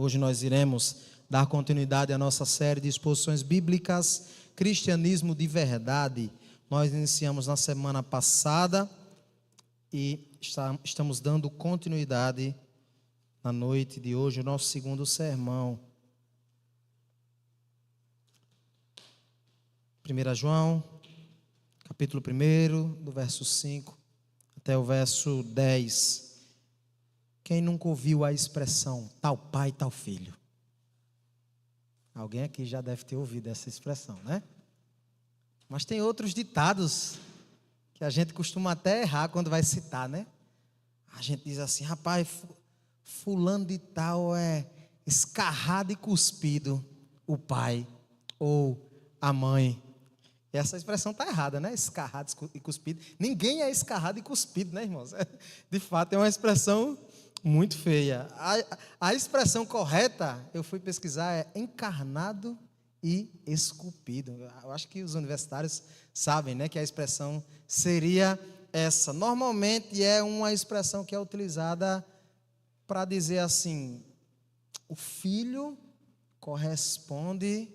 Hoje nós iremos dar continuidade à nossa série de exposições bíblicas, Cristianismo de Verdade. Nós iniciamos na semana passada e estamos dando continuidade na noite de hoje, o nosso segundo sermão. 1 João, capítulo 1, do verso 5 até o verso 10. Quem nunca ouviu a expressão, tal pai, tal filho? Alguém aqui já deve ter ouvido essa expressão, né? Mas tem outros ditados que a gente costuma até errar quando vai citar, né? A gente diz assim, rapaz, fulano de tal é escarrado e cuspido o pai ou a mãe. E essa expressão está errada, né? Escarrado e cuspido. Ninguém é escarrado e cuspido, né, irmãos? De fato, é uma expressão muito feia. A expressão correta, eu fui pesquisar, é encarnado e esculpido. Eu acho que os universitários sabem, né, que a expressão seria essa. Normalmente é uma expressão que é utilizada para dizer assim, o filho corresponde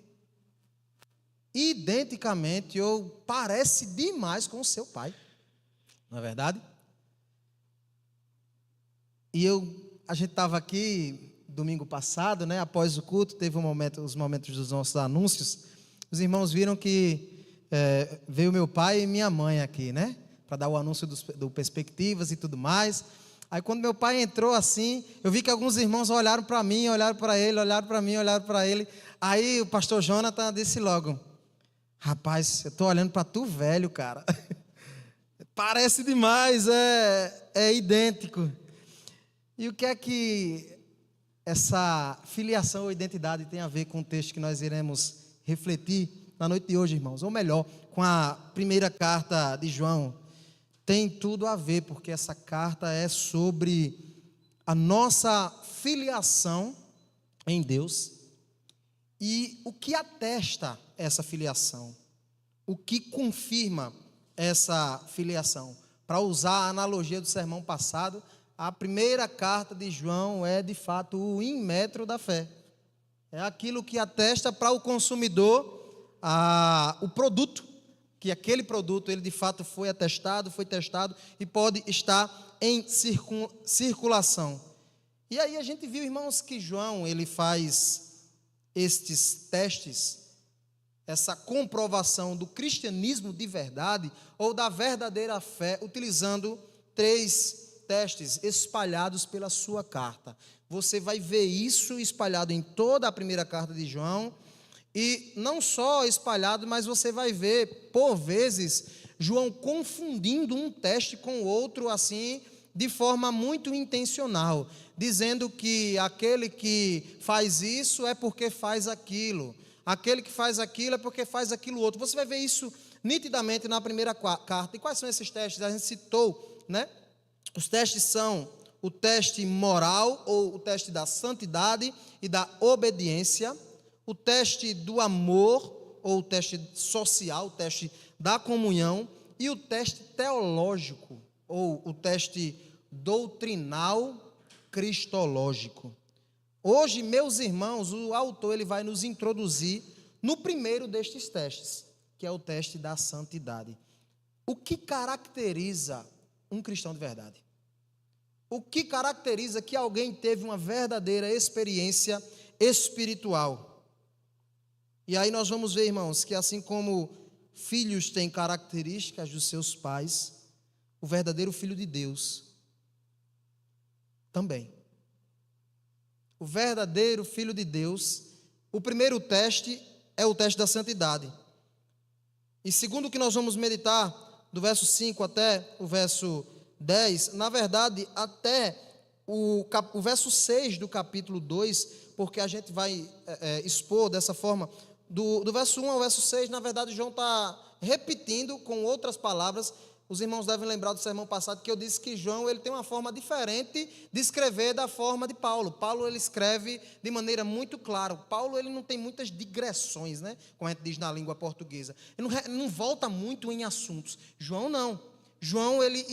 identicamente ou parece demais com o seu pai. Não é verdade? E a gente estava aqui domingo passado, né? Após o culto, teve os momentos dos nossos anúncios. Os irmãos viram que veio meu pai e minha mãe aqui, né? Para dar o anúncio do Perspectivas e tudo mais. Aí quando meu pai entrou assim, eu vi que alguns irmãos olharam para mim, olharam para ele, olharam para mim, olharam para ele. Aí o pastor Jonathan disse logo, rapaz, eu estou olhando para tu velho, cara. Parece demais, é idêntico. E o que é que essa filiação ou identidade tem a ver com o texto que nós iremos refletir na noite de hoje, irmãos? Ou melhor, com a primeira carta de João. Tem tudo a ver, porque essa carta é sobre a nossa filiação em Deus e o que atesta essa filiação, o que confirma essa filiação. Para usar a analogia do sermão passado, a primeira carta de João é de fato o inmetro da fé. É aquilo que atesta para o consumidor o produto, que aquele produto ele de fato foi testado e pode estar em circulação. E aí a gente viu, irmãos, que João ele faz estes testes, essa comprovação do cristianismo de verdade ou da verdadeira fé, utilizando 3 testes espalhados pela sua carta. Você vai ver isso espalhado em toda a primeira carta de João, e não só espalhado, mas você vai ver, por vezes, João confundindo um teste com o outro, assim, de forma muito intencional, dizendo que aquele que faz isso é porque faz aquilo, aquele que faz aquilo é porque faz aquilo outro. Você vai ver isso nitidamente na primeira carta. E quais são esses testes? A gente citou, né? Os testes são o teste moral, ou o teste da santidade e da obediência, o teste do amor, ou o teste social, o teste da comunhão, e o teste teológico, ou o teste doutrinal cristológico. Hoje, meus irmãos, o autor ele vai nos introduzir no primeiro destes testes, que é o teste da santidade. O que caracteriza um cristão de verdade? O que caracteriza que alguém teve uma verdadeira experiência espiritual? E aí nós vamos ver, irmãos, que assim como filhos têm características dos seus pais, o verdadeiro filho de Deus também. O verdadeiro filho de Deus, o primeiro teste é o teste da santidade. E segundo o que nós vamos meditar, do verso 5 até o verso 10, na verdade, até o verso 6 do capítulo 2, porque a gente vai expor dessa forma, do verso 1 ao verso 6, na verdade, João está repetindo com outras palavras. Os irmãos devem lembrar do sermão passado que eu disse que João ele tem uma forma diferente de escrever da forma de Paulo. Paulo ele escreve de maneira muito clara. Paulo ele não tem muitas digressões, né? Como a gente diz na língua portuguesa. Ele não volta muito em assuntos. João não. João, ele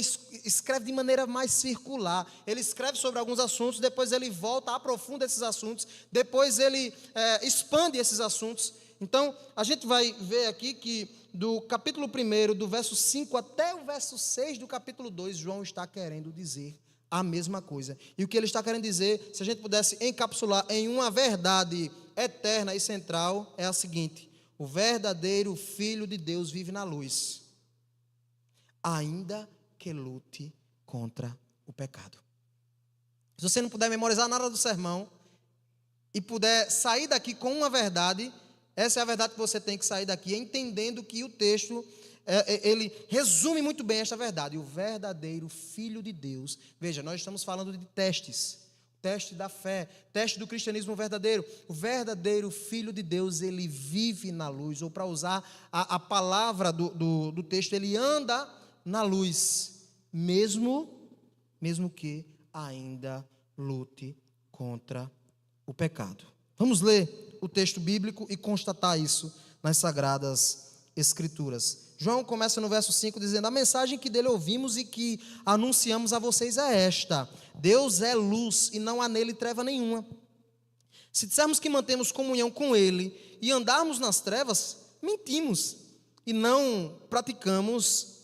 escreve de maneira mais circular. Ele escreve sobre alguns assuntos, depois ele volta, aprofunda esses assuntos, depois ele expande esses assuntos. Então, a gente vai ver aqui que do capítulo 1, do verso 5 até o verso 6 do capítulo 2, João está querendo dizer a mesma coisa. E o que ele está querendo dizer, se a gente pudesse encapsular em uma verdade eterna e central, é a seguinte: o verdadeiro Filho de Deus vive na luz, ainda que lute contra o pecado. Se você não puder memorizar nada do sermão e puder sair daqui com uma verdade, essa é a verdade que você tem que sair daqui, entendendo que o texto, ele resume muito bem esta verdade. O verdadeiro Filho de Deus. Veja, nós estamos falando de testes. Teste da fé, teste do cristianismo verdadeiro. O verdadeiro Filho de Deus, ele vive na luz, ou para usar a palavra do texto, ele anda na luz, mesmo que ainda lute contra o pecado. Vamos ler o texto bíblico e constatar isso nas Sagradas Escrituras. João começa no verso 5 dizendo: a mensagem que dele ouvimos e que anunciamos a vocês é esta: Deus é luz e não há nele treva nenhuma. Se dissermos que mantemos comunhão com ele e andarmos nas trevas, mentimos e não praticamos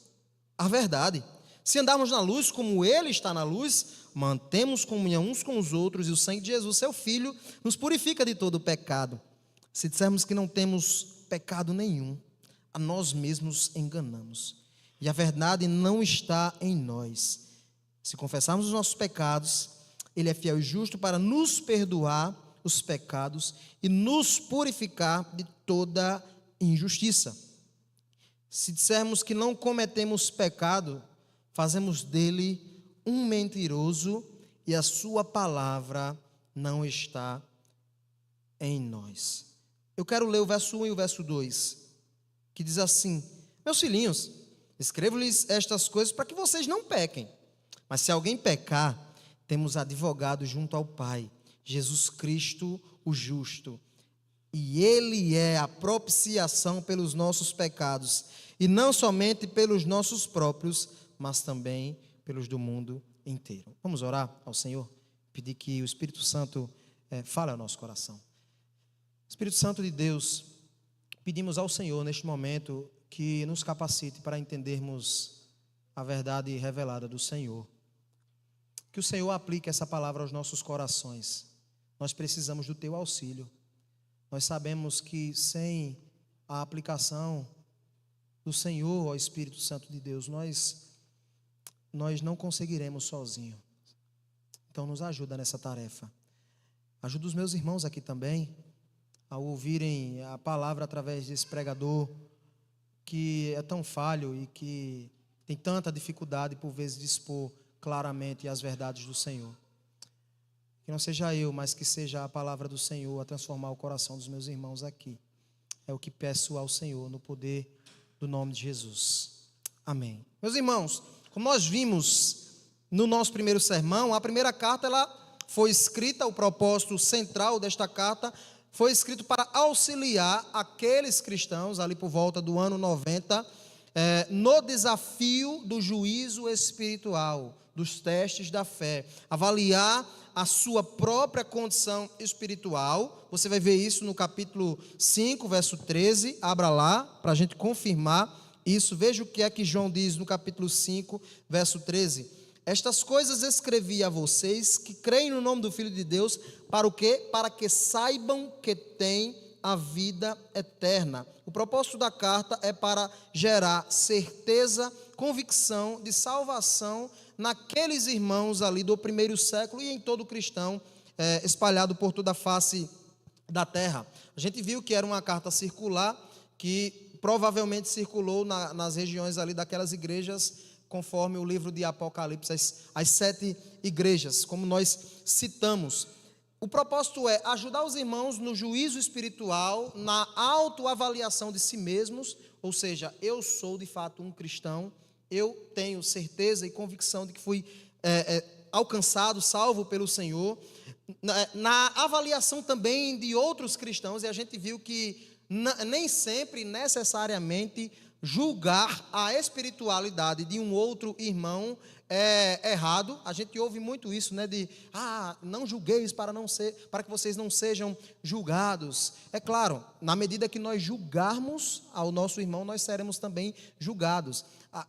a verdade. Se andarmos na luz como ele está na luz, mantemos comunhão uns com os outros, e o sangue de Jesus, seu Filho, nos purifica de todo o pecado. Se dissermos que não temos pecado nenhum, a nós mesmos enganamos, e a verdade não está em nós. Se confessarmos os nossos pecados, ele é fiel e justo para nos perdoar os pecados e nos purificar de toda injustiça. Se dissermos que não cometemos pecado, fazemos dele um mentiroso e a sua palavra não está em nós. Eu quero ler o verso 1 e o verso 2, que diz assim: meus filhinhos, escrevo-lhes estas coisas para que vocês não pequem. Mas se alguém pecar, temos advogado junto ao Pai, Jesus Cristo, o justo. E ele é a propiciação pelos nossos pecados, e não somente pelos nossos próprios, mas também pelos do mundo inteiro. Vamos orar ao Senhor, pedir que o Espírito Santo fale ao nosso coração. Espírito Santo de Deus, pedimos ao Senhor neste momento que nos capacite para entendermos a verdade revelada do Senhor. Que o Senhor aplique essa palavra aos nossos corações. Nós precisamos do teu auxílio. Nós sabemos que sem a aplicação do Senhor ao Espírito Santo de Deus, nós não conseguiremos sozinhos. Então nos ajuda nessa tarefa. Ajuda os meus irmãos aqui também, ao ouvirem a palavra através desse pregador, que é tão falho e que tem tanta dificuldade por vezes de expor claramente as verdades do Senhor. Que não seja eu, mas que seja a palavra do Senhor a transformar o coração dos meus irmãos aqui. É o que peço ao Senhor no poder do nome de Jesus. Amém. Meus irmãos, como nós vimos no nosso primeiro sermão, a primeira carta ela foi escrita, o propósito central desta carta foi escrito para auxiliar aqueles cristãos ali por volta do ano 90 no desafio do juízo espiritual, dos testes da fé, avaliar a sua própria condição espiritual. Você vai ver isso no capítulo 5, verso 13, abra lá para a gente confirmar isso. Veja o que é que João diz no capítulo 5, verso 13. Estas coisas escrevi a vocês que creem no nome do Filho de Deus, para o quê? Para que saibam que têm a vida eterna. O propósito da carta é para gerar certeza, convicção de salvação naqueles irmãos ali do primeiro século e em todo cristão espalhado por toda a face da terra. A gente viu que era uma carta circular que provavelmente circulou nas regiões ali daquelas igrejas, conforme o livro de Apocalipse, as 7 igrejas, como nós citamos. O propósito é ajudar os irmãos no juízo espiritual, na autoavaliação de si mesmos, ou seja, eu sou de fato um cristão, eu tenho certeza e convicção de que fui alcançado, salvo pelo Senhor, na avaliação também de outros cristãos, e a gente viu que nem sempre, necessariamente, julgar a espiritualidade de um outro irmão é errado. A gente ouve muito isso, né, de não julgueis para que vocês não sejam julgados. É claro, na medida que nós julgarmos ao nosso irmão, nós seremos também julgados.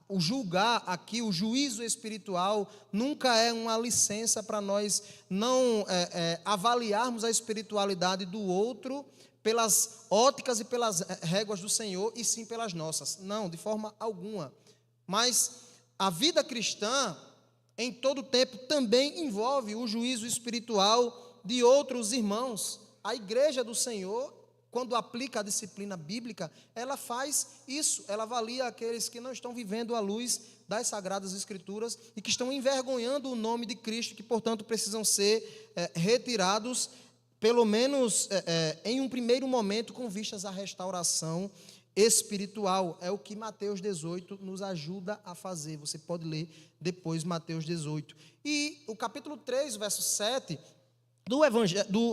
O julgar aqui, o juízo espiritual, nunca é uma licença para nós não avaliarmos a espiritualidade do outro pelas óticas e pelas réguas do Senhor, e sim pelas nossas. Não, de forma alguma. Mas a vida cristã, em todo tempo, também envolve o juízo espiritual de outros irmãos. A igreja do Senhor, quando aplica a disciplina bíblica, ela faz isso, ela avalia aqueles que não estão vivendo à luz das Sagradas Escrituras e que estão envergonhando o nome de Cristo, que, portanto, precisam ser retirados, pelo menos em um primeiro momento, com vistas à restauração espiritual. É o que Mateus 18 nos ajuda a fazer. Você pode ler depois Mateus 18. E o capítulo 3, verso 7...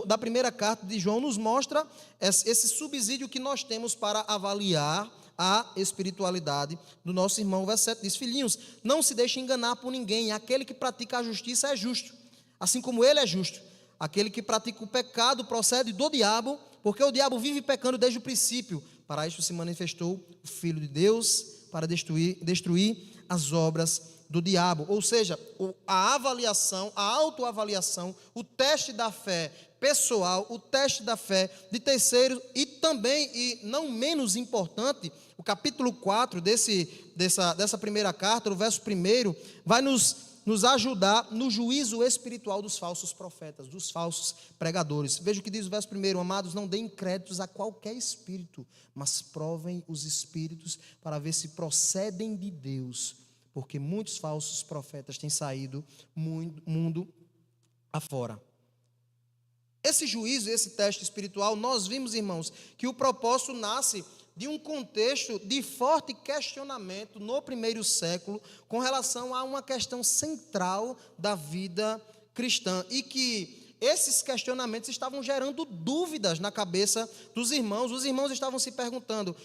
da primeira carta de João nos mostra esse subsídio que nós temos para avaliar a espiritualidade do nosso irmão. O verso 7 diz: filhinhos, não se deixe enganar por ninguém, aquele que pratica a justiça é justo, assim como ele é justo. Aquele que pratica o pecado procede do diabo, porque o diabo vive pecando desde o princípio. Para isso se manifestou o Filho de Deus, para destruir as obras do diabo. Ou seja, a avaliação, a autoavaliação, o teste da fé pessoal, o teste da fé de terceiros, e também, e não menos importante, o capítulo 4 dessa primeira carta, o verso 1, vai nos ajudar no juízo espiritual dos falsos profetas, dos falsos pregadores. Veja o que diz o verso 1: amados, não deem créditos a qualquer espírito, mas provem os espíritos para ver se procedem de Deus, porque muitos falsos profetas têm saído mundo afora. Esse juízo, esse teste espiritual, nós vimos, irmãos, que o propósito nasce de um contexto de forte questionamento no primeiro século com relação a uma questão central da vida cristã, e que esses questionamentos estavam gerando dúvidas na cabeça dos irmãos. Os irmãos estavam se perguntando: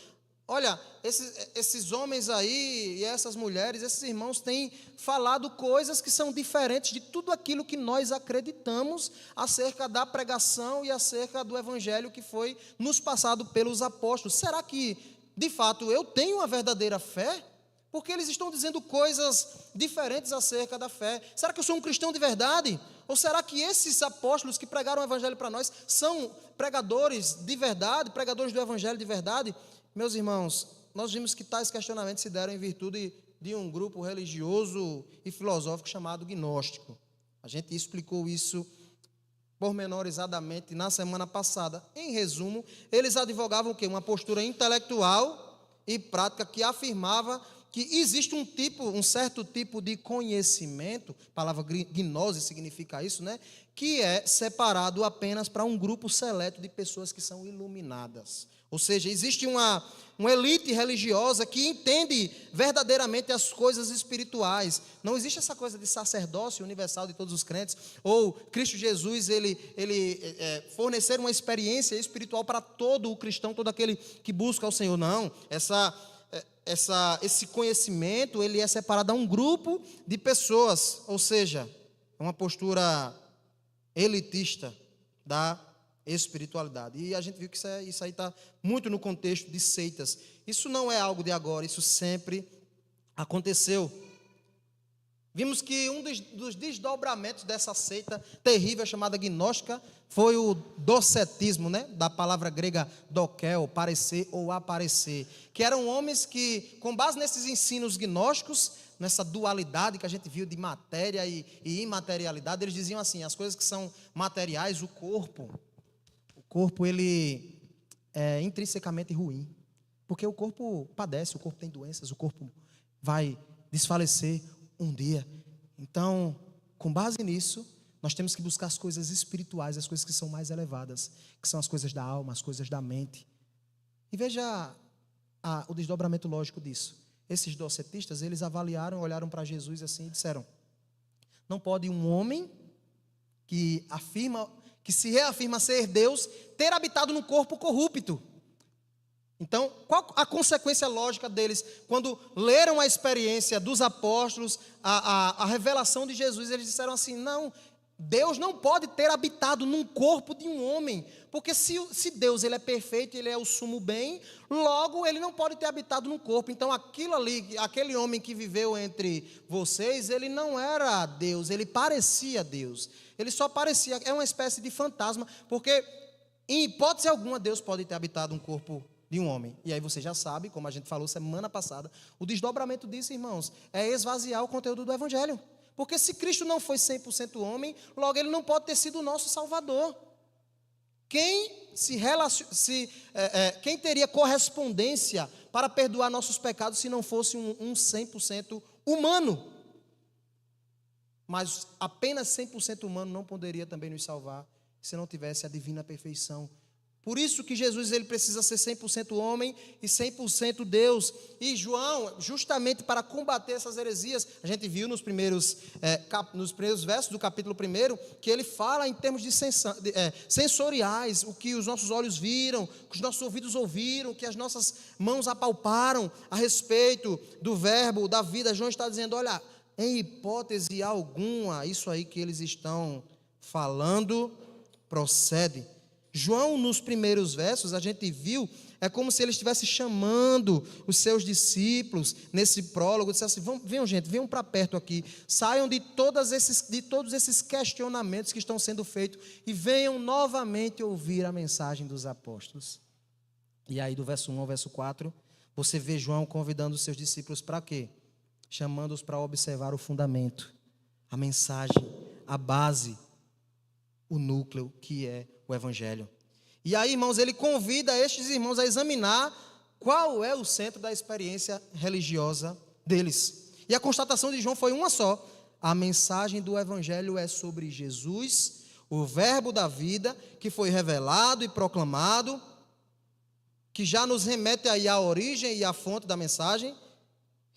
olha, esses homens aí e essas mulheres, esses irmãos têm falado coisas que são diferentes de tudo aquilo que nós acreditamos acerca da pregação e acerca do evangelho que foi nos passado pelos apóstolos. Será que, de fato, eu tenho uma verdadeira fé? Porque eles estão dizendo coisas diferentes acerca da fé. Será que eu sou um cristão de verdade? Ou será que esses apóstolos que pregaram o evangelho para nós são pregadores de verdade, pregadores do evangelho de verdade? Meus irmãos, nós vimos que tais questionamentos se deram em virtude de um grupo religioso e filosófico chamado gnóstico. A gente explicou isso pormenorizadamente na semana passada. Em resumo, eles advogavam o quê? Uma postura intelectual e prática que afirmava que existe um certo tipo de conhecimento, a palavra gnose significa isso, né? Que é separado apenas para um grupo seleto de pessoas que são iluminadas. Ou seja, existe uma elite religiosa que entende verdadeiramente as coisas espirituais. Não existe essa coisa de sacerdócio universal de todos os crentes, ou Cristo Jesus, ele fornecer uma experiência espiritual para todo o cristão, todo aquele que busca o Senhor. Não, esse conhecimento, ele é separado a um grupo de pessoas, ou seja, é uma postura elitista da espiritualidade. E a gente viu que isso aí está muito no contexto de seitas. Isso não é algo de agora, isso sempre aconteceu. Vimos que um dos desdobramentos dessa seita terrível chamada gnóstica foi o docetismo, né? Da palavra grega dokel, parecer ou aparecer, que eram homens que, com base nesses ensinos gnósticos, nessa dualidade que a gente viu de matéria e imaterialidade, eles diziam assim: as coisas que são materiais, o corpo ele é intrinsecamente ruim, porque o corpo padece, o corpo tem doenças, o corpo vai desfalecer um dia. Então, com base nisso, nós temos que buscar as coisas espirituais, as coisas que são mais elevadas, que são as coisas da alma, as coisas da mente. E veja o desdobramento lógico disso. Esses docetistas, eles avaliaram, olharam para Jesus assim e disseram: não pode um homem que se reafirma ser Deus ter habitado num corpo corrupto. Então, qual a consequência lógica deles? Quando leram a experiência dos apóstolos, a revelação de Jesus, eles disseram assim: não, Deus não pode ter habitado num corpo de um homem, porque se Deus ele é perfeito, ele é o sumo bem, logo ele não pode ter habitado num corpo. Então aquilo ali, aquele homem que viveu entre vocês, ele não era Deus, ele parecia Deus, ele só parecia, é uma espécie de fantasma, porque em hipótese alguma Deus pode ter habitado um corpo de um homem. E aí você já sabe, como a gente falou semana passada, o desdobramento disso, irmãos, é esvaziar o conteúdo do Evangelho. Porque se Cristo não foi 100% homem, logo ele não pode ter sido o nosso Salvador. Quem teria correspondência para perdoar nossos pecados se não fosse um 100% humano? Mas apenas 100% humano não poderia também nos salvar se não tivesse a divina perfeição. Por isso que Jesus ele precisa ser 100% homem e 100% Deus. E João, justamente para combater essas heresias, a gente viu nos primeiros versos do capítulo 1, que ele fala em termos de sensoriais, o que os nossos olhos viram, o que os nossos ouvidos ouviram, o que as nossas mãos apalparam a respeito do verbo, da vida. João está dizendo, olha, em hipótese alguma, isso aí que eles estão falando procede. João, nos primeiros versos, a gente viu, é como se ele estivesse chamando os seus discípulos nesse prólogo, disse assim, venham gente, venham para perto aqui, saiam de todos esses questionamentos que estão sendo feitos e venham novamente ouvir a mensagem dos apóstolos. E aí do verso 1 ao verso 4, você vê João convidando os seus discípulos para quê? Chamando-os para observar o fundamento, a mensagem, a base, o núcleo que é o Evangelho. E aí, irmãos, ele convida estes irmãos a examinar qual é o centro da experiência religiosa deles. E a constatação de João foi uma só: a mensagem do Evangelho é sobre Jesus, o verbo da vida, que foi revelado e proclamado, que já nos remete aí à origem e à fonte da mensagem.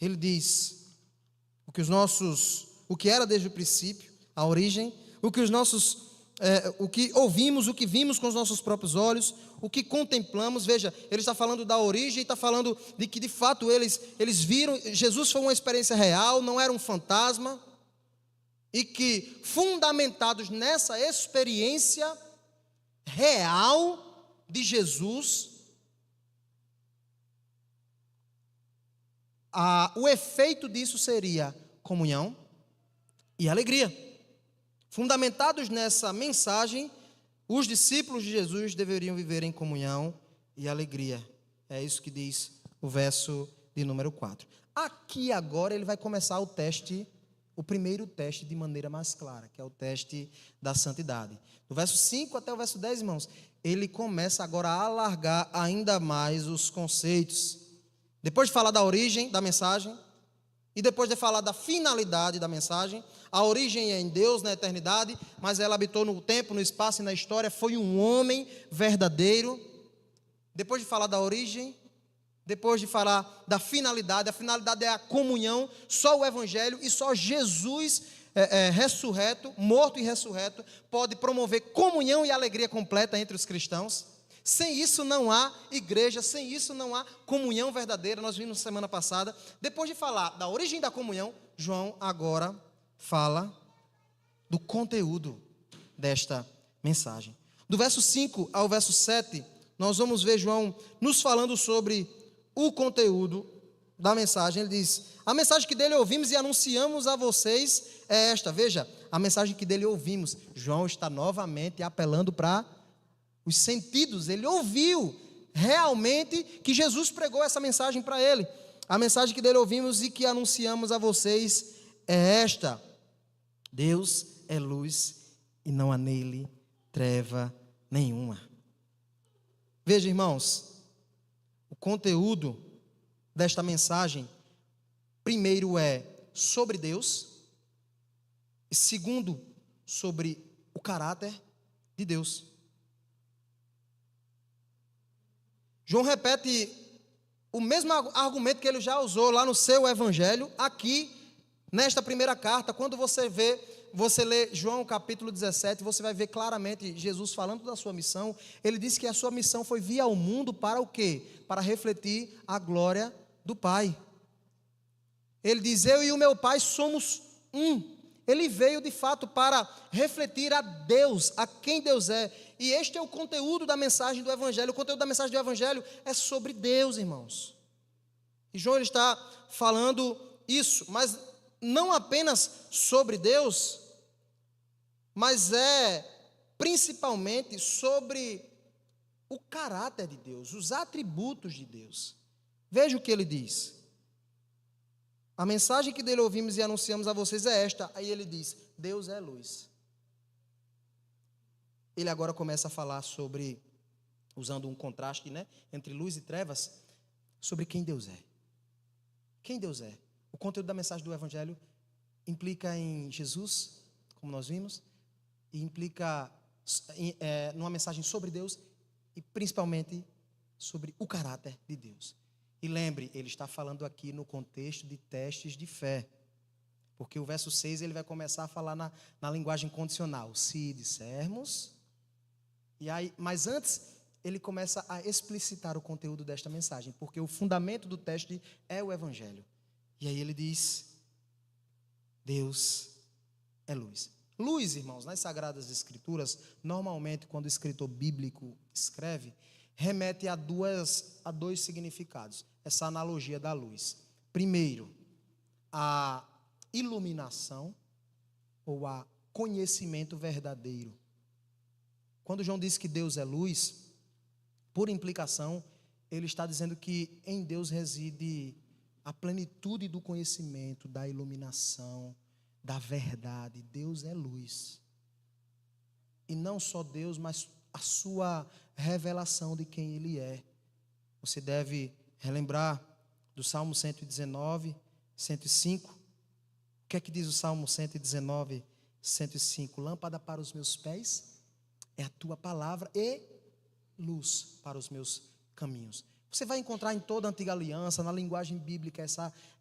Ele diz o que era desde o princípio, a origem, o que ouvimos, o que vimos com os nossos próprios olhos, o que contemplamos. Veja, ele está falando da origem, está falando de que de fato eles viram, Jesus foi uma experiência real, não era um fantasma, e que fundamentados nessa experiência real de Jesus, o efeito disso seria comunhão e alegria. Fundamentados nessa mensagem, os discípulos de Jesus deveriam viver em comunhão e alegria. É isso que diz o verso de número 4. Aqui agora ele vai começar o primeiro teste de maneira mais clara, que é o teste da santidade. Do verso 5 até o verso 10, irmãos, ele começa agora a alargar ainda mais os conceitos. Depois de falar da origem da mensagem, e depois de falar da finalidade da mensagem, a origem é em Deus, na eternidade, mas ela habitou no tempo, no espaço e na história, foi um homem verdadeiro. Depois de falar da origem, depois de falar da finalidade, a finalidade é a comunhão, só o Evangelho e só Jesus ressurreto, morto e ressurreto, pode promover comunhão e alegria completa entre os cristãos. Sem isso não há igreja, sem isso não há comunhão verdadeira. Nós vimos semana passada. Depois de falar da origem da comunhão, João agora fala do conteúdo desta mensagem. Do verso 5 ao verso 7, nós vamos ver João nos falando sobre o conteúdo da mensagem. Ele diz, a mensagem que dele ouvimos e anunciamos a vocês é esta. Veja, a mensagem que dele ouvimos. João está novamente apelando para os sentidos. Ele ouviu realmente que Jesus pregou essa mensagem para ele. A mensagem que dele ouvimos e que anunciamos a vocês é esta: Deus é luz e não há nele treva nenhuma. Veja, irmãos, o conteúdo desta mensagem, primeiro é sobre Deus, e segundo, sobre o caráter de Deus. João repete o mesmo argumento que ele já usou lá no seu evangelho, aqui, nesta primeira carta. Quando você vê, você lê João capítulo 17, você vai ver claramente Jesus falando da sua missão. Ele disse que a sua missão foi vir ao mundo para o quê? Para refletir a glória do Pai. Ele diz: eu e o meu Pai somos um. Ele veio de fato para refletir a Deus, a quem Deus é. E este é o conteúdo da mensagem do Evangelho. O conteúdo da mensagem do Evangelho é sobre Deus, irmãos. E João ele está falando isso, mas não apenas sobre Deus, mas é principalmente sobre o caráter de Deus, os atributos de Deus. Veja o que ele diz. A mensagem que dele ouvimos e anunciamos a vocês é esta. Aí ele diz: Deus é luz. Ele agora começa a falar sobre, usando um contraste, entre luz e trevas, sobre quem Deus é. Quem Deus é. O conteúdo da mensagem do Evangelho implica em Jesus, como nós vimos, e implica numa mensagem sobre Deus e principalmente sobre o caráter de Deus. E lembre, ele está falando aqui no contexto de testes de fé, porque o verso 6 ele vai começar a falar na linguagem condicional, se dissermos, e aí, mas antes ele começa a explicitar o conteúdo desta mensagem, porque o fundamento do teste é o Evangelho. E aí ele diz: Deus é luz. Luz, irmãos, nas Sagradas Escrituras, normalmente quando o escritor bíblico escreve, remete a dois significados, essa analogia da luz. Primeiro, a iluminação ou a conhecimento verdadeiro. Quando João diz que Deus é luz, por implicação, ele está dizendo que em Deus reside a plenitude do conhecimento, da iluminação, da verdade. Deus é luz. E não só Deus, mas a sua revelação de quem Ele é. Você deve relembrar do Salmo 119, 105. O que é que diz o Salmo 119, 105? Lâmpada para os meus pés é a tua palavra e luz para os meus caminhos. Você vai encontrar em toda a antiga aliança, na linguagem bíblica,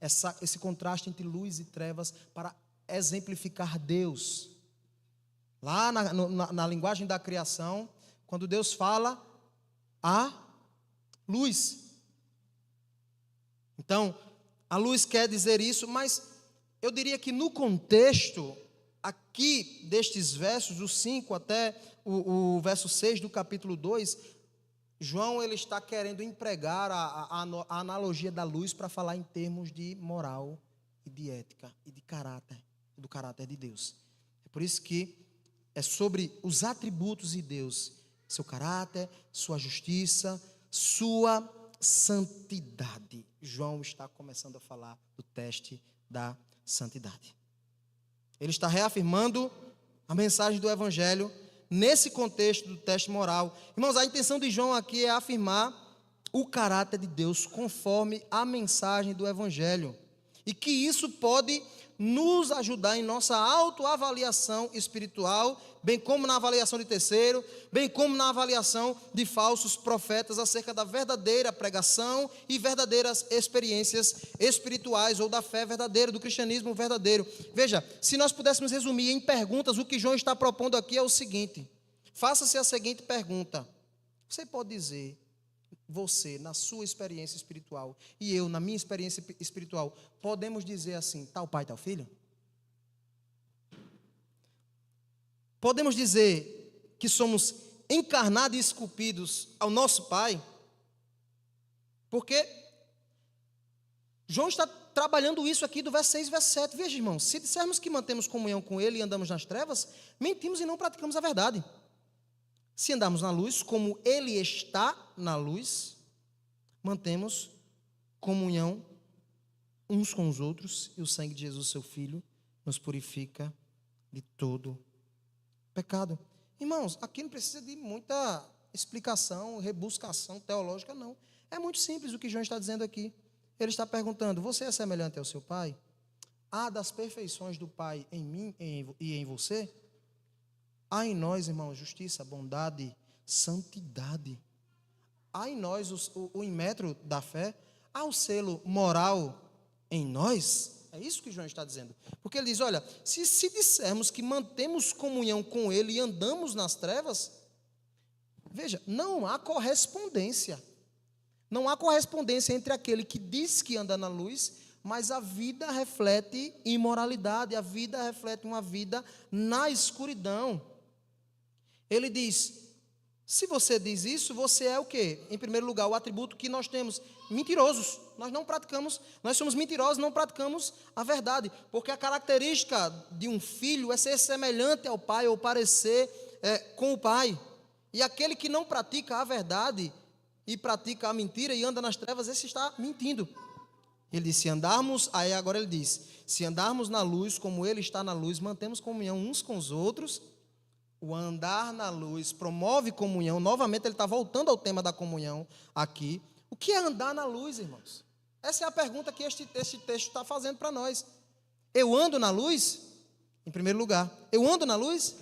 esse contraste entre luz e trevas para exemplificar Deus. Lá na linguagem da criação, quando Deus fala, há luz. Então, a luz quer dizer isso, mas eu diria que no contexto aqui destes versos, do 5 até o verso 6 do capítulo 2, João ele está querendo empregar a analogia da luz para falar em termos de moral e de ética e de caráter, do caráter de Deus. É por isso que é sobre os atributos de Deus, seu caráter, sua justiça, sua santidade. João está começando a falar do teste da santidade. Ele está reafirmando a mensagem do Evangelho nesse contexto do teste moral. Irmãos, a intenção de João aqui é afirmar o caráter de Deus conforme a mensagem do Evangelho. E que isso pode nos ajudar em nossa autoavaliação espiritual, bem como na avaliação de terceiro, bem como na avaliação de falsos profetas acerca da verdadeira pregação e verdadeiras experiências espirituais ou da fé verdadeira, do cristianismo verdadeiro. Veja, se nós pudéssemos resumir em perguntas, o que João está propondo aqui é o seguinte: faça-se a seguinte pergunta: você pode dizer, você, na sua experiência espiritual, e eu, na minha experiência espiritual, podemos dizer assim, tal pai, tal filho? Podemos dizer que somos encarnados e esculpidos ao nosso Pai? Porque João está trabalhando isso aqui do verso 6 e verso 7. Veja, irmãos, se dissermos que mantemos comunhão com Ele e andamos nas trevas, mentimos e não praticamos a verdade. Se andarmos na luz, como Ele está na luz, mantemos comunhão uns com os outros, e o sangue de Jesus, seu Filho, nos purifica de todo pecado. Irmãos, aqui não precisa de muita explicação, rebuscação teológica, não. É muito simples o que João está dizendo aqui. Ele está perguntando: você é semelhante ao seu Pai? Há das perfeições do Pai em mim e em você? Há em nós, irmãos, justiça, bondade, santidade. Há em nós o imetro da fé. Há o selo moral em nós? É isso que João está dizendo. Porque ele diz, olha, se dissermos que mantemos comunhão com ele e andamos nas trevas, veja, não há correspondência. Não há correspondência entre aquele que diz que anda na luz, mas a vida reflete imoralidade, a vida reflete uma vida na escuridão. Ele diz, se você diz isso, você é o quê? Em primeiro lugar, o atributo que nós temos, mentirosos. Nós não praticamos, nós somos mentirosos, não praticamos a verdade. Porque a característica de um filho é ser semelhante ao pai ou parecer com o pai. E aquele que não pratica a verdade e pratica a mentira e anda nas trevas, esse está mentindo. Ele diz, se andarmos, aí agora ele diz, se andarmos na luz como ele está na luz, mantemos comunhão uns com os outros. O andar na luz promove comunhão. Novamente ele está voltando ao tema da comunhão aqui. O que é andar na luz, irmãos? Essa é a pergunta que este texto está fazendo para nós. Eu ando na luz? Em primeiro lugar, eu ando na luz?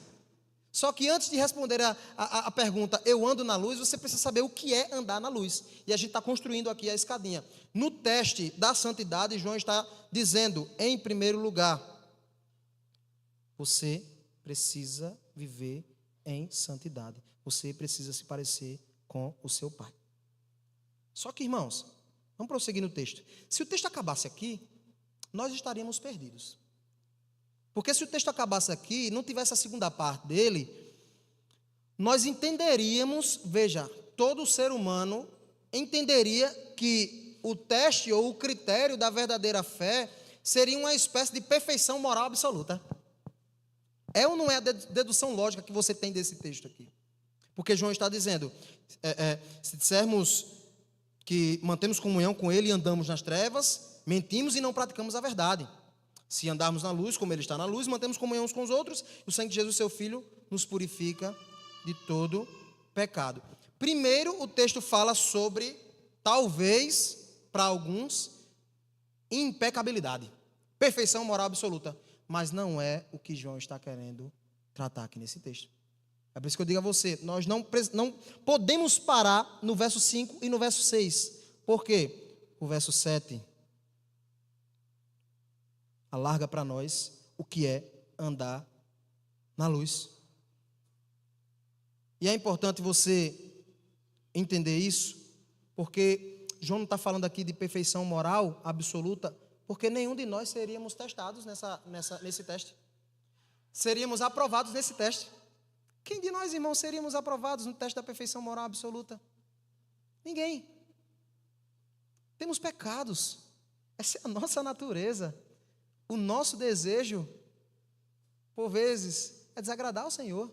Só que antes de responder a pergunta, eu ando na luz, você precisa saber o que é andar na luz. E a gente está construindo aqui a escadinha. No teste da santidade, João está dizendo, em primeiro lugar, você precisa viver em santidade. Você precisa se parecer com o seu pai. Só que, irmãos, vamos prosseguir no texto. Se o texto acabasse aqui, nós estaríamos perdidos. Porque se o texto acabasse aqui, não tivesse a segunda parte dele, nós entenderíamos, veja, todo ser humano entenderia que o teste ou o critério da verdadeira fé seria uma espécie de perfeição moral absoluta. É ou não é a dedução lógica que você tem desse texto aqui? Porque João está dizendo, se dissermos que mantemos comunhão com ele e andamos nas trevas, mentimos e não praticamos a verdade. Se andarmos na luz, como ele está na luz, mantemos comunhão uns com os outros, e o sangue de Jesus, seu Filho, nos purifica de todo pecado. Primeiro, o texto fala sobre, talvez, para alguns, impecabilidade, perfeição moral absoluta. Mas não é o que João está querendo tratar aqui nesse texto. É por isso que eu digo a você, nós não podemos parar no verso 5 e no verso 6. Por quê? O verso 7 alarga para nós o que é andar na luz. E é importante você entender isso, porque João não está falando aqui de perfeição moral absoluta, porque nenhum de nós seríamos testados nesse teste. Seríamos aprovados nesse teste. Quem de nós, irmãos, seríamos aprovados no teste da perfeição moral absoluta? Ninguém. Temos pecados. Essa é a nossa natureza. O nosso desejo, por vezes, é desagradar ao Senhor.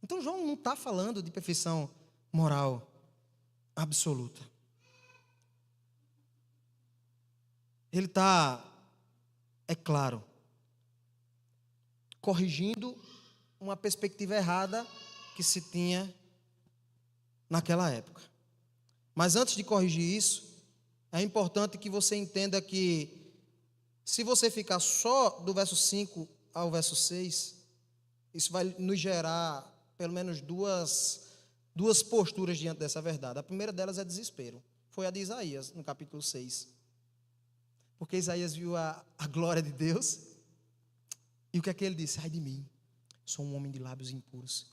Então, João não está falando de perfeição moral absoluta. Ele está, é claro, corrigindo uma perspectiva errada que se tinha naquela época. Mas antes de corrigir isso, é importante que você entenda que, se você ficar só do verso 5 ao verso 6, isso vai nos gerar pelo menos duas posturas diante dessa verdade. A primeira delas é desespero. Foi a de Isaías, no capítulo 6. Porque Isaías viu a glória de Deus, e o que é que ele disse? Ai de mim, sou um homem de lábios impuros,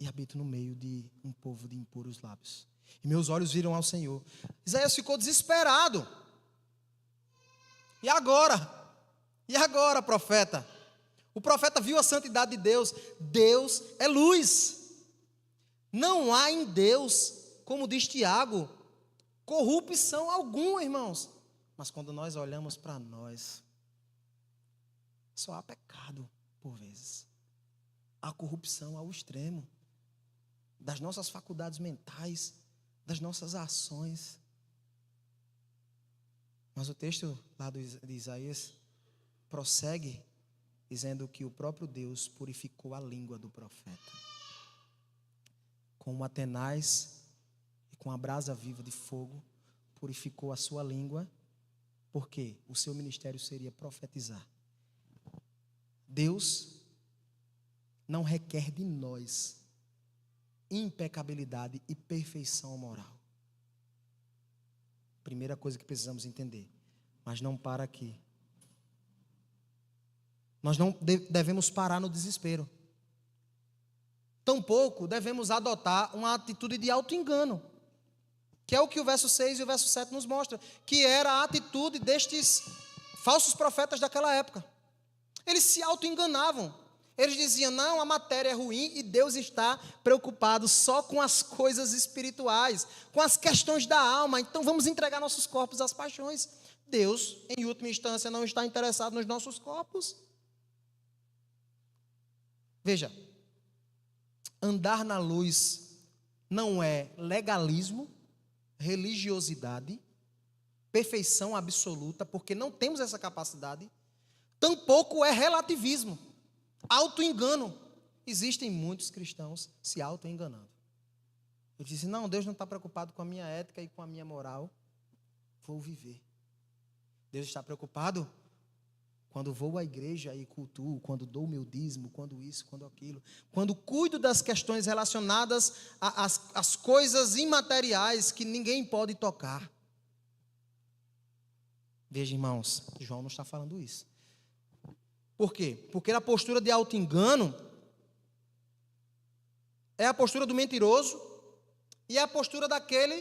e habito no meio de um povo de impuros lábios. E meus olhos viram ao Senhor. Isaías ficou desesperado. E agora? E agora, profeta? O profeta viu a santidade de Deus. Deus é luz. Não há em Deus, como diz Tiago, corrupção alguma, irmãos. Mas quando nós olhamos para nós, só há pecado por vezes. Há corrupção ao extremo das nossas faculdades mentais, das nossas ações. Mas o texto lá de Isaías prossegue dizendo que o próprio Deus purificou a língua do profeta com uma tenaz e com a brasa viva de fogo, purificou a sua língua, porque o seu ministério seria profetizar. Deus não requer de nós impecabilidade e perfeição moral. Primeira coisa que precisamos entender. Mas não para aqui. Nós não devemos parar no desespero. Tampouco devemos adotar uma atitude de auto-engano, que é o que o verso 6 e o verso 7 nos mostram, que era a atitude destes falsos profetas daquela época. Eles se auto-enganavam. Eles diziam, não, a matéria é ruim e Deus está preocupado só com as coisas espirituais, com as questões da alma, então vamos entregar nossos corpos às paixões. Deus, em última instância, não está interessado nos nossos corpos. Veja, andar na luz não é legalismo, religiosidade, perfeição absoluta, porque não temos essa capacidade, tampouco é relativismo, auto-engano. Existem muitos cristãos se auto-enganando. Eles dizem, não, Deus não está preocupado com a minha ética e com a minha moral, vou viver. Deus está preocupado quando vou à igreja e cultuo, quando dou o meu dízimo, quando isso, quando aquilo, quando cuido das questões relacionadas às coisas imateriais que ninguém pode tocar. Veja, irmãos, João não está falando isso. Por quê? Porque a postura de auto-engano é a postura do mentiroso e é a postura daquele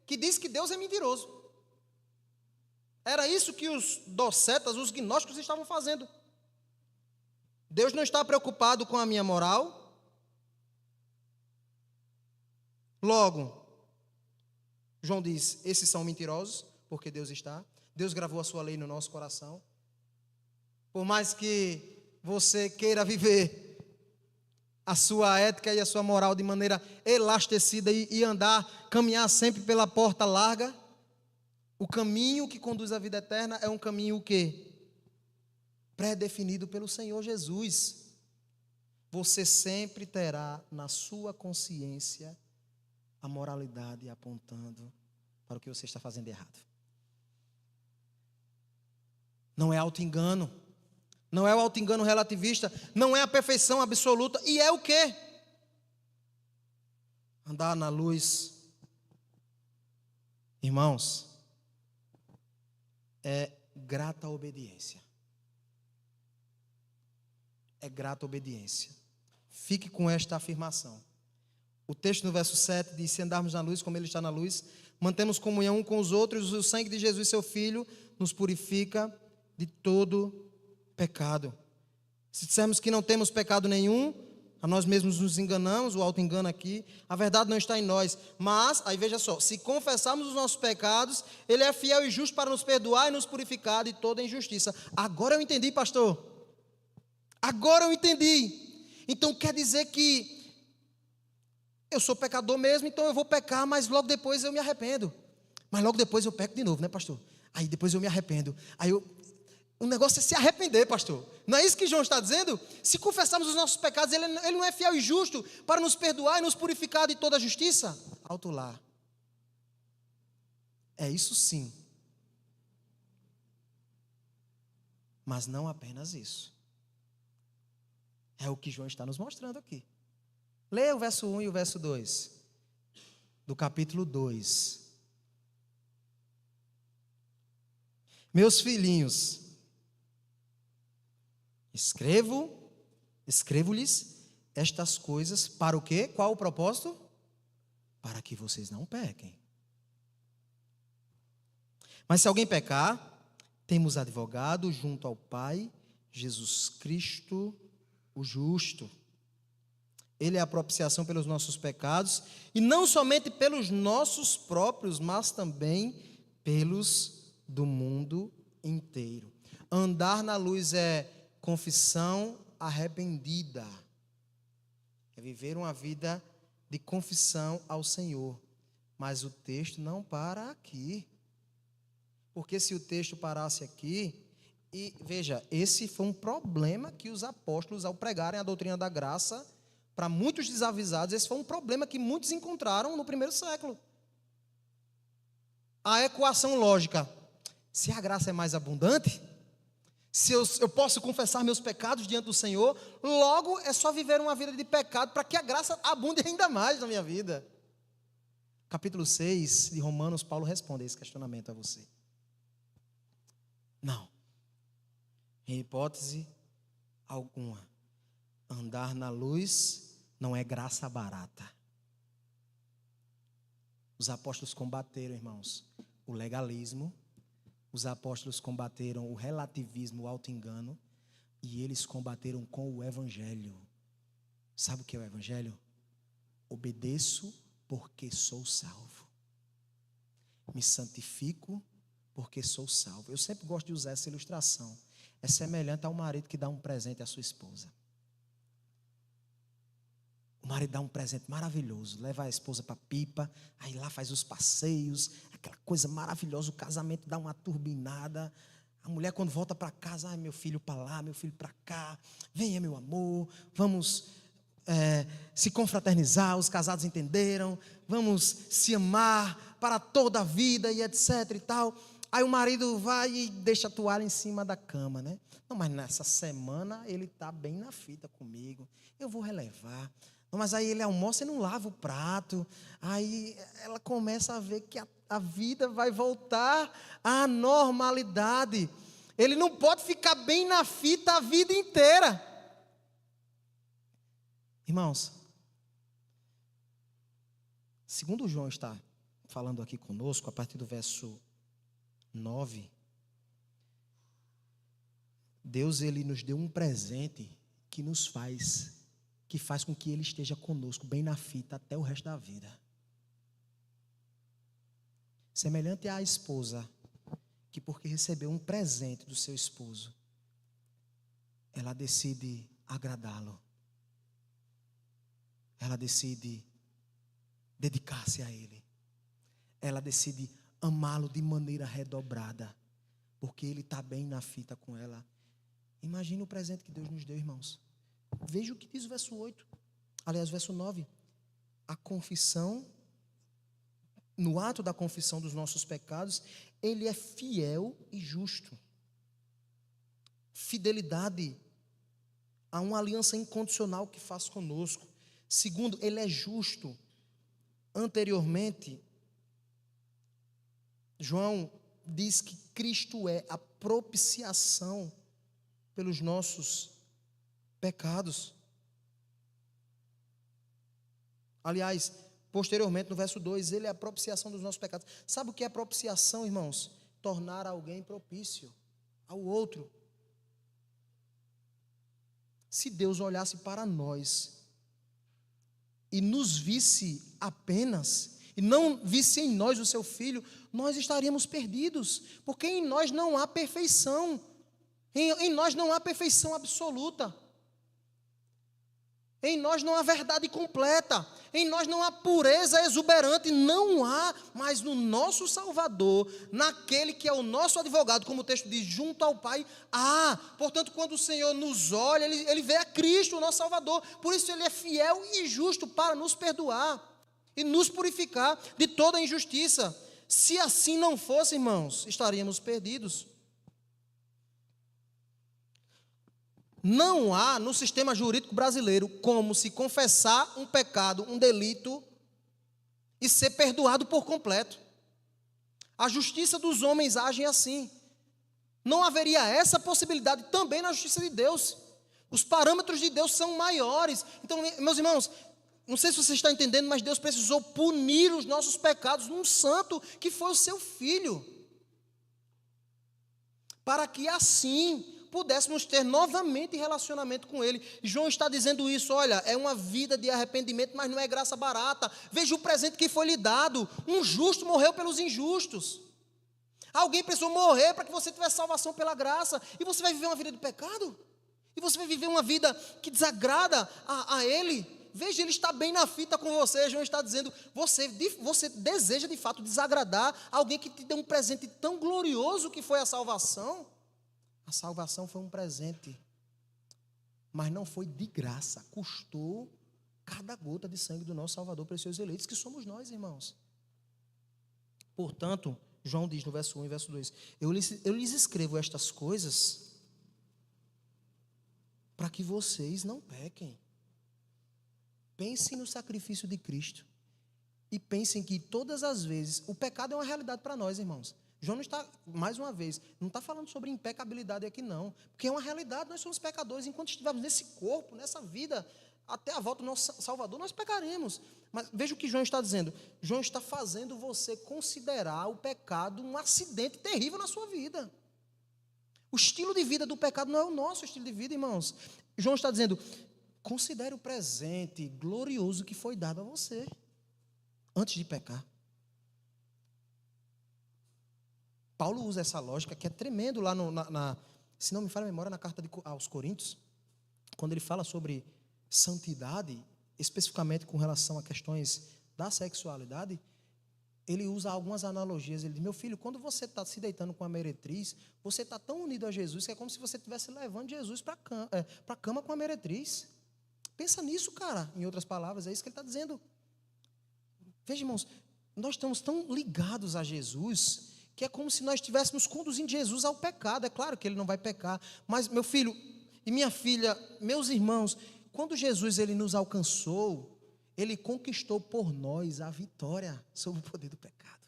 que diz que Deus é mentiroso. Era isso que os docetas, os gnósticos estavam fazendo. Deus não está preocupado com a minha moral. Logo, João diz, esses são mentirosos, porque Deus está. Deus gravou a sua lei no nosso coração. Por mais que você queira viver a sua ética e a sua moral de maneira elastecida e caminhar sempre pela porta larga, o caminho que conduz à vida eterna é um caminho o quê? Pré-definido pelo Senhor Jesus. Você sempre terá na sua consciência a moralidade apontando para o que você está fazendo errado. Não é auto-engano. Não é o auto-engano relativista, não é a perfeição absoluta, e é o quê? Andar na luz. Irmãos, é grata obediência. É grata obediência. Fique com esta afirmação. O texto no verso 7 diz, se andarmos na luz como Ele está na luz, mantemos comunhão um com os outros, o sangue de Jesus, seu Filho, nos purifica de todo pecado. Se dissermos que não temos pecado nenhum, a nós mesmos nos enganamos, o auto-engano aqui, a verdade não está em nós. Mas, aí veja só, se confessarmos os nossos pecados, Ele é fiel e justo para nos perdoar e nos purificar de toda injustiça. Agora eu entendi, pastor. Agora eu entendi. Então quer dizer que eu sou pecador mesmo, então eu vou pecar, mas logo depois eu me arrependo. Mas logo depois eu peco de novo, né, pastor? Aí depois eu me arrependo. O negócio é se arrepender, pastor. Não é isso que João está dizendo? Se confessarmos os nossos pecados, ele não é fiel e justo para nos perdoar e nos purificar de toda a justiça? Alto lá. É isso sim. Mas não apenas isso. É o que João está nos mostrando aqui. Leia o verso 1 e o verso 2 do capítulo 2. Meus filhinhos, escrevo-lhes estas coisas para o quê? Qual o propósito? Para que vocês não pequem. Mas se alguém pecar, temos advogado junto ao Pai, Jesus Cristo, o justo. Ele é a propiciação pelos nossos pecados, e não somente pelos nossos próprios, mas também pelos do mundo inteiro. Andar na luz é confissão arrependida. É viver uma vida de confissão ao Senhor. Mas o texto não para aqui. Porque se o texto parasse aqui, e veja, esse foi um problema que os apóstolos, ao pregarem a doutrina da graça, para muitos desavisados, esse foi um problema que muitos encontraram no primeiro século. A equação lógica, se a graça é mais abundante, se eu posso confessar meus pecados diante do Senhor, logo é só viver uma vida de pecado para que a graça abunde ainda mais na minha vida. Capítulo 6 de Romanos, Paulo responde a esse questionamento a você. Não. Em hipótese alguma. Andar na luz não é graça barata. Os apóstolos combateram, irmãos, o legalismo. Os apóstolos combateram o relativismo, o auto-engano. E eles combateram com o evangelho. Sabe o que é o evangelho? Obedeço porque sou salvo. Me santifico porque sou salvo. Eu sempre gosto de usar essa ilustração. É semelhante ao marido que dá um presente à sua esposa. O marido dá um presente maravilhoso, leva a esposa para Pipa, aí lá faz os passeios, aquela coisa maravilhosa, o casamento dá uma turbinada. A mulher quando volta para casa, ai, meu filho para lá, meu filho para cá, venha meu amor, vamos se confraternizar, os casados entenderam, vamos se amar para toda a vida e etc e tal. Aí o marido vai e deixa a toalha em cima da cama, né? Não, mas nessa semana ele está bem na fita comigo, eu vou relevar. Não, mas aí ele almoça e não lava o prato. Aí ela começa a ver que a vida vai voltar à normalidade. Ele não pode ficar bem na fita a vida inteira. Irmãos, segundo João está falando aqui conosco, a partir do verso 9, Deus ele nos deu um presente que faz com que Ele esteja conosco bem na fita até o resto da vida. Semelhante à esposa, que porque recebeu um presente do seu esposo, ela decide agradá-lo. Ela decide dedicar-se a Ele. Ela decide amá-lo de maneira redobrada, porque Ele está bem na fita com ela. Imagina o presente que Deus nos deu, irmãos. Veja o que diz o verso 8. Aliás, o verso 9. A confissão, no ato da confissão dos nossos pecados, Ele é fiel e justo. Fidelidade a uma aliança incondicional que faz conosco. Segundo, Ele é justo. Anteriormente, João diz que Cristo é a propiciação pelos nossos pecados. Aliás, posteriormente, no verso 2, Ele é a propiciação dos nossos pecados. Sabe o que é propiciação, irmãos? Tornar alguém propício ao outro. Se Deus olhasse para nós e nos visse apenas, e não visse em nós o seu Filho, nós estaríamos perdidos, porque em nós não há perfeição, em nós não há perfeição absoluta, em nós não há verdade completa, em nós não há pureza exuberante, não há, mas no nosso Salvador, naquele que é o nosso advogado, como o texto diz, junto ao Pai, há. Portanto, quando o Senhor nos olha, Ele vê a Cristo, o nosso Salvador, por isso Ele é fiel e justo para nos perdoar e nos purificar de toda injustiça. Se assim não fosse, irmãos, estaríamos perdidos. Não há no sistema jurídico brasileiro como se confessar um pecado, um delito, e ser perdoado por completo. A justiça dos homens age assim. Não haveria essa possibilidade também na justiça de Deus. Os parâmetros de Deus são maiores. Então, meus irmãos, não sei se você está entendendo, mas Deus precisou punir os nossos pecados num santo que foi o seu Filho, para que assim pudéssemos ter novamente relacionamento com Ele. João está dizendo isso, olha, é uma vida de arrependimento, mas não é graça barata. Veja o presente que foi lhe dado. Um justo morreu pelos injustos. Alguém precisou morrer para que você tivesse salvação pela graça. E você vai viver uma vida de pecado? E você vai viver uma vida que desagrada a Ele? Veja, Ele está bem na fita com você. João está dizendo, você deseja de fato desagradar alguém que te deu um presente tão glorioso que foi a salvação? A salvação foi um presente, mas não foi de graça, custou cada gota de sangue do nosso Salvador para os seus eleitos, que somos nós, irmãos. Portanto, João diz no verso 1 e verso 2, eu lhes escrevo estas coisas para que vocês não pequem. Pensem no sacrifício de Cristo e pensem que todas as vezes, o pecado é uma realidade para nós, irmãos. João não está, mais uma vez, não está falando sobre impecabilidade aqui não, porque é uma realidade, nós somos pecadores, enquanto estivermos nesse corpo, nessa vida, até a volta do nosso Salvador, nós pecaremos. Mas veja o que João está dizendo. João está fazendo você considerar o pecado um acidente terrível na sua vida. O estilo de vida do pecado não é o nosso estilo de vida, irmãos. João está dizendo, considere o presente glorioso que foi dado a você, antes de pecar. Paulo usa essa lógica que é tremendo lá, se não me falha a memória, na carta aos Coríntios, quando ele fala sobre santidade, especificamente com relação a questões da sexualidade, ele usa algumas analogias. Ele diz, meu filho, quando você está se deitando com a meretriz, você está tão unido a Jesus que é como se você estivesse levando Jesus para a cama com a meretriz. Pensa nisso, cara. Em outras palavras, é isso que ele está dizendo. Veja, irmãos, nós estamos tão ligados a Jesus que é como se nós estivéssemos conduzindo Jesus ao pecado. É claro que ele não vai pecar, mas meu filho e minha filha, meus irmãos, quando Jesus ele nos alcançou, ele conquistou por nós a vitória sobre o poder do pecado.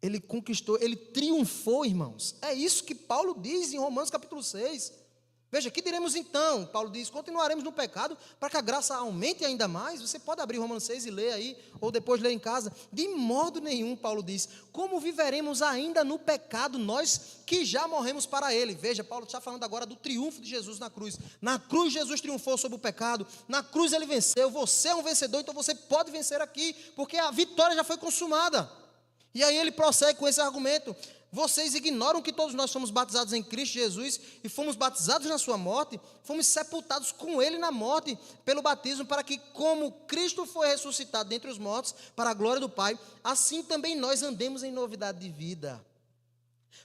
Ele conquistou, ele triunfou, irmãos. É isso que Paulo diz em Romanos capítulo 6. Veja, que diremos então? Paulo diz, continuaremos no pecado para que a graça aumente ainda mais? Você pode abrir Romanos 6 e ler aí, ou depois ler em casa. De modo nenhum, Paulo diz, como viveremos ainda no pecado nós que já morremos para ele? Veja, Paulo está falando agora do triunfo de Jesus na cruz. Na cruz Jesus triunfou sobre o pecado, na cruz ele venceu, você é um vencedor, então você pode vencer aqui, porque a vitória já foi consumada. E aí ele prossegue com esse argumento, vocês ignoram que todos nós somos batizados em Cristo Jesus e fomos batizados na sua morte, fomos sepultados com ele na morte pelo batismo, para que como Cristo foi ressuscitado dentre os mortos para a glória do Pai, assim também nós andemos em novidade de vida.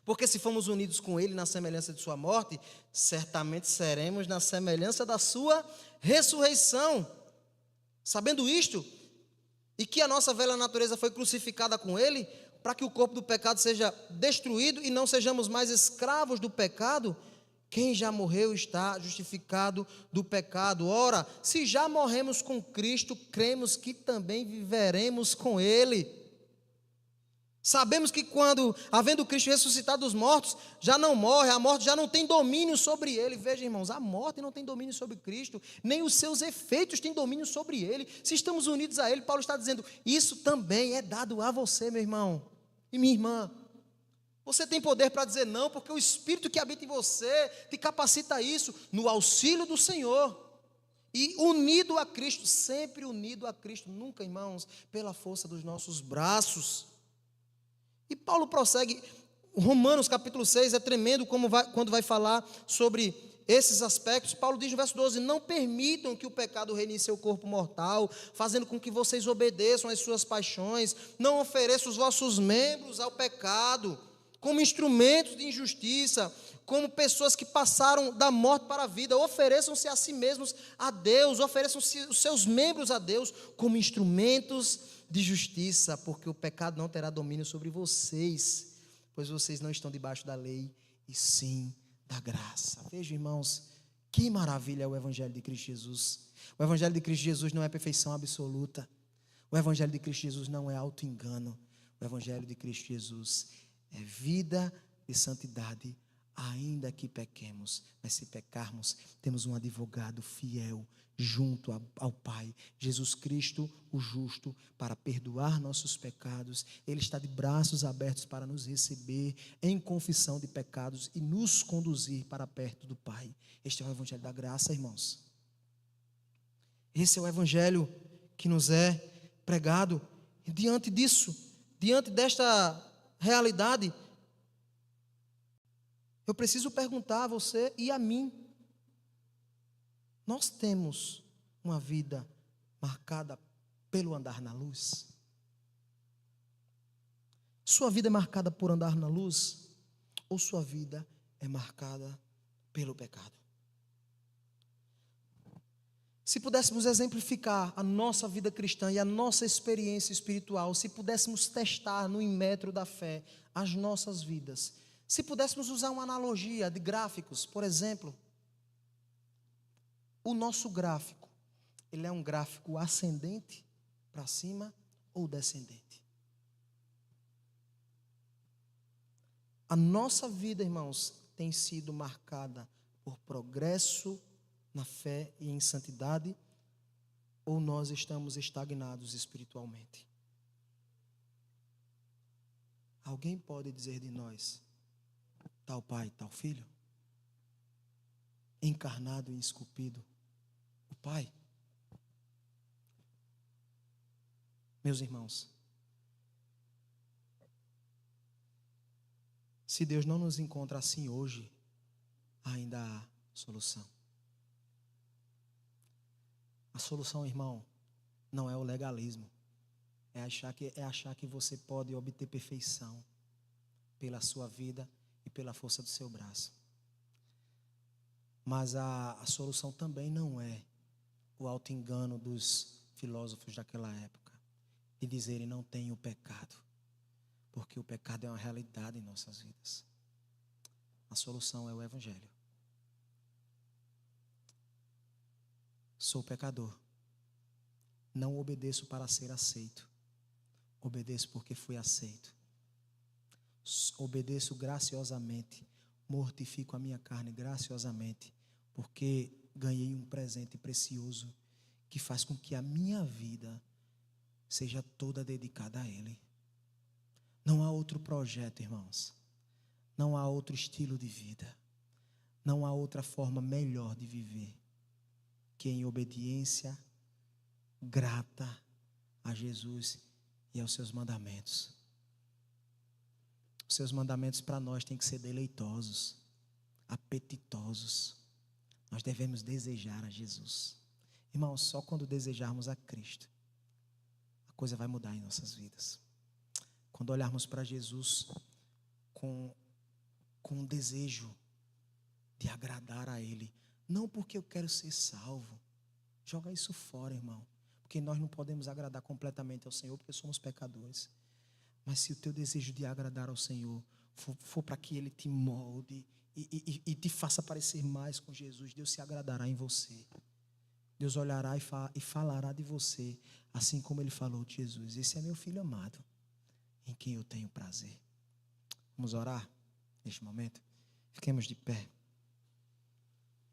Porque se fomos unidos com ele na semelhança de sua morte, certamente seremos na semelhança da sua ressurreição. Sabendo isto, e que a nossa velha natureza foi crucificada com ele, para que o corpo do pecado seja destruído e não sejamos mais escravos do pecado, quem já morreu está justificado do pecado. Ora, se já morremos com Cristo, cremos que também viveremos com ele. Sabemos que quando, havendo Cristo ressuscitado dos mortos, já não morre, a morte já não tem domínio sobre ele. Veja, irmãos, a morte não tem domínio sobre Cristo, nem os seus efeitos têm domínio sobre ele. Se estamos unidos a ele, Paulo está dizendo, isso também é dado a você, meu irmão e minha irmã. Você tem poder para dizer não, porque o Espírito que habita em você te capacita a isso, no auxílio do Senhor. E unido a Cristo, sempre unido a Cristo, nunca, irmãos, pela força dos nossos braços. E Paulo prossegue, Romanos capítulo 6 é tremendo quando vai falar sobre esses aspectos. Paulo diz no verso 12, não permitam que o pecado reine em seu corpo mortal, fazendo com que vocês obedeçam às suas paixões, não ofereçam os vossos membros ao pecado, como instrumentos de injustiça, como pessoas que passaram da morte para a vida, ofereçam-se a si mesmos a Deus, ofereçam-se os seus membros a Deus, como instrumentos de justiça, porque o pecado não terá domínio sobre vocês, pois vocês não estão debaixo da lei, e sim da graça. Veja, irmãos, que maravilha é o Evangelho de Cristo Jesus. O Evangelho de Cristo Jesus não é perfeição absoluta. O Evangelho de Cristo Jesus não é auto-engano. O Evangelho de Cristo Jesus é vida de santidade, ainda que pequemos. Mas se pecarmos, temos um advogado fiel junto ao Pai, Jesus Cristo, o justo, para perdoar nossos pecados. Ele está de braços abertos para nos receber em confissão de pecados e nos conduzir para perto do Pai. Este é o Evangelho da graça, irmãos. Esse é o Evangelho que nos é pregado. E diante disso, diante desta realidade, eu preciso perguntar a você e a mim, nós temos uma vida marcada pelo andar na luz? Sua vida é marcada por andar na luz? Ou sua vida é marcada pelo pecado? Se pudéssemos exemplificar a nossa vida cristã e a nossa experiência espiritual, se pudéssemos testar no metro da fé as nossas vidas, se pudéssemos usar uma analogia de gráficos, por exemplo, o nosso gráfico, ele é um gráfico ascendente para cima ou descendente? A nossa vida, irmãos, tem sido marcada por progresso na fé e em santidade, ou nós estamos estagnados espiritualmente? Alguém pode dizer de nós, tal pai, tal filho? Encarnado e esculpido, o Pai? Meus irmãos, se Deus não nos encontra assim hoje, ainda há solução. A solução, irmão, não é o legalismo. É achar que você pode obter perfeição pela sua vida e pela força do seu braço. Mas a solução também não é o auto-engano dos filósofos daquela época e dizerem não tenho pecado, porque o pecado é uma realidade em nossas vidas. A solução é o Evangelho. Sou pecador. Não obedeço para ser aceito. Obedeço porque fui aceito. Obedeço graciosamente. Mortifico a minha carne graciosamente, porque ganhei um presente precioso que faz com que a minha vida seja toda dedicada a Ele. Não há outro projeto, irmãos. Não há outro estilo de vida. Não há outra forma melhor de viver que em obediência grata a Jesus e aos seus mandamentos. Os seus mandamentos para nós têm que ser deleitosos, apetitosos. Nós devemos desejar a Jesus. Irmãos, só quando desejarmos a Cristo, a coisa vai mudar em nossas vidas. Quando olharmos para Jesus com um desejo de agradar a Ele, não porque eu quero ser salvo. Joga isso fora, irmão. Porque nós não podemos agradar completamente ao Senhor, porque somos pecadores. Mas se o teu desejo de agradar ao Senhor for para que Ele te molde e te faça parecer mais com Jesus, Deus se agradará em você. Deus olhará e falará de você, assim como Ele falou de Jesus. Esse é meu filho amado, em quem eu tenho prazer. Vamos orar neste momento? Fiquemos de pé.